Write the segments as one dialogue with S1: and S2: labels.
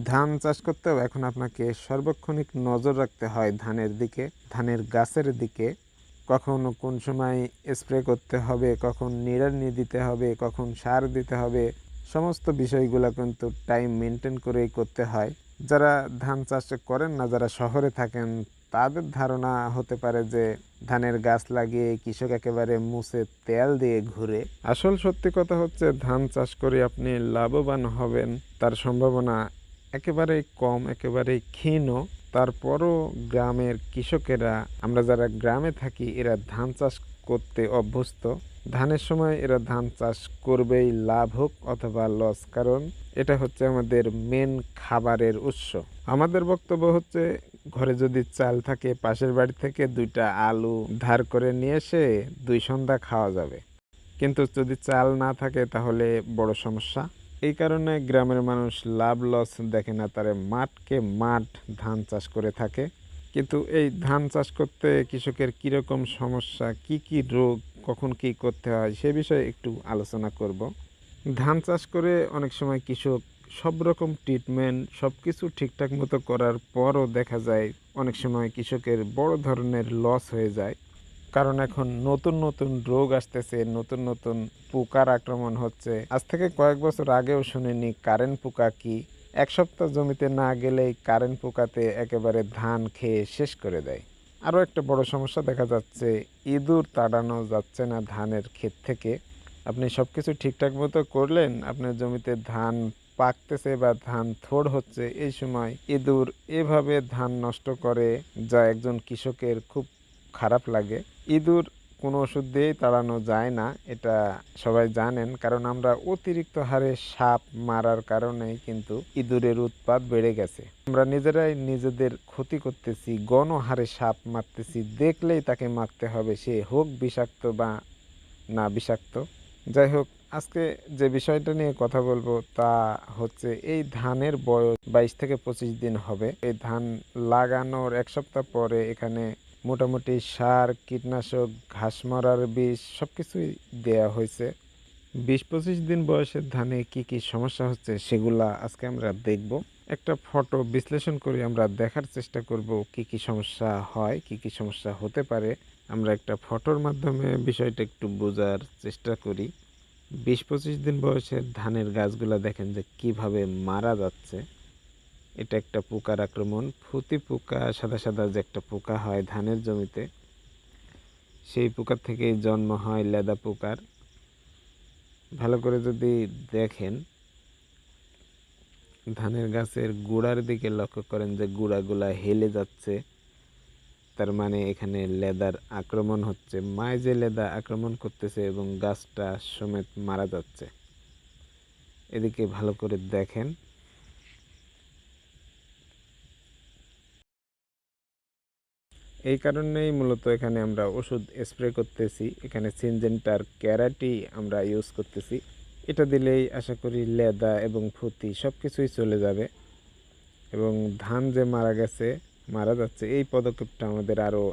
S1: ধান চাষ করতেও এখন আপনাকে সার্বক্ষণিক নজর রাখতে হয় ধানের দিকে, ধানের গাছের দিকে। কখন কোন সময় স্প্রে করতে হবে, কখন নিড়ানি দিতে হবে, কখন সার দিতে হবে, সমস্ত বিষয়গুলো কিন্তু টাইম মেনটেন করেই করতে হয়। যারা ধান চাষ করেন না, যারা শহরে থাকেন, তাদের ধারণা হতে পারে যে ধানের গাছ লাগিয়ে কৃষক একেবারে মুছে তেল দিয়ে ঘুরে। আসল সত্যি কথা হচ্ছে ধান চাষ করে আপনি লাভবান হবেন তার সম্ভাবনা একেবারেই কম, একেবারেই ক্ষীণ। তারপরও গ্রামের কৃষকেরা, আমরা যারা গ্রামে থাকি, এরা ধান চাষ করতে অভ্যস্ত। ধানের সময় এরা ধান চাষ করবেই, লাভ হোক অথবা লস, কারণ এটা হচ্ছে আমাদের মেন খাবারের উৎস। আমাদের বক্তব্য হচ্ছে ঘরে যদি চাল থাকে, পাশের বাড়ি থেকে 2টা আলু ধার করে নিয়ে এসে 2 সন্ধ্যা খাওয়া যাবে। কিন্তু যদি চাল না থাকে তাহলে বড় সমস্যা। এই কারণে গ্রামের মানুষ লাভ লস দেখে না, তারা মাঠকে মাঠ ধান চাষ করে থাকে। কিন্তু এই ধান চাষ করতে কৃষকের কীরকম সমস্যা, কি কি রোগ, কখন কি করতে হয় সে বিষয়ে একটু আলোচনা করব। ধান চাষ করে অনেক সময় কৃষক সব রকম ট্রিটমেন্ট সব কিছু ঠিকঠাক মতো করার পরও দেখা যায় অনেক সময় কৃষকের বড় ধরনের লস হয়ে যায়। কারণ এখন নতুন নতুন রোগ আসতেছে, নতুন নতুন পোকার আক্রমণ হচ্ছে। আজ থেকে কয়েক বছর আগেও শুনিনি কারেন্ট পোকা কি। 1 সপ্তাহ জমিতে না গেলেই কারেন্ট পোকাতে একেবারে ধান খেয়ে শেষ করে দেয়। আরও একটা বড় সমস্যা দেখা যাচ্ছে, ইঁদুর তাড়ানো যাচ্ছে না ধানের ক্ষেত থেকে। আপনি সব কিছু ঠিকঠাক মতো করলেন, আপনার জমিতে ধান পাকতেছে বা ধান থোড় হচ্ছে, এই সময় ইঁদুর এভাবে ধান নষ্ট করে যা একজন কৃষকের খুব খারাপ লাগে। ইঁদুর কোনো ওষুধ দিয়েই তাড়ানো যায় না, এটা সবাই জানেন, কারণ আমরা অতিরিক্ত হারে সাপ মারার কারণেই কিন্তু ইঁদুরের উৎপাত বেড়ে গেছে। আমরা নিজেরাই নিজেদের ক্ষতি করতেছি, গণহারে সাপ মারতেছি, দেখলেই তাকে মারতে হবে, সে হোক বিষাক্ত বা না বিষাক্ত। যাই হোক, আজকে যে বিষয়টা নিয়ে কথা বলবো তা হচ্ছে এই ধানের বয়স 22 থেকে 25 দিন হবে। এই ধান লাগানোর 1 সপ্তাহ পরে এখানে মোটামুটি সার, কীটনাশক, ঘাস মারার বিষ সবকিছুই দেয়া হয়েছে। 20-25 দিন বয়সের ধানে কি কি সমস্যা হচ্ছে সেগুলা আজকে আমরা দেখব। একটা ফটো বিশ্লেষণ করে আমরা দেখার চেষ্টা করব কি কি সমস্যা হয়, কি কি সমস্যা হতে পারে। আমরা একটা ফটোর মাধ্যমে বিষয়টা একটু বোঝার চেষ্টা করি। 20-25 দিন বয়সের ধানের গাছগুলা দেখেন যে কিভাবে মারা যাচ্ছে। এটা একটা পোকার আক্রমণ। ফুতি পোকা, সাদা সাদা যে একটা পোকা হয় ধানের জমিতে, সেই পোকার থেকেই জন্ম হয় লেদা পোকার। ভালো করে যদি দেখেন, ধানের গাছের গোড়ার দিকে লক্ষ্য করেন যে গোড়াগুলা হেলে যাচ্ছে, তার মানে এখানে লেদার আক্রমণ হচ্ছে। মাঝে লেদা আক্রমণ করতেছে এবং গাছটা সমেত মারা যাচ্ছে। এদিকে ভালো করে দেখেন, এই কারণেই মূলত এখানে আমরা ওষুধ স্প্রে করতেছি। এখানে সিনজেন্টার ক্যারাটি আমরা ইউজ করতেছি। এটা দিলেই আশা করি লেদা এবং ফুতি সব কিছুই চলে যাবে এবং ধান যে মারা যাচ্ছে, এই পদক্ষেপটা আমাদের আরও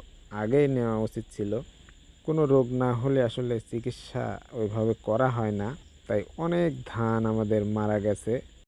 S1: আগেই নেওয়া উচিত ছিল। কোনো রোগ না হলে আসলে চিকিৎসা ওইভাবে করা হয় না, তাই অনেক ধান আমাদের মারা গেছে।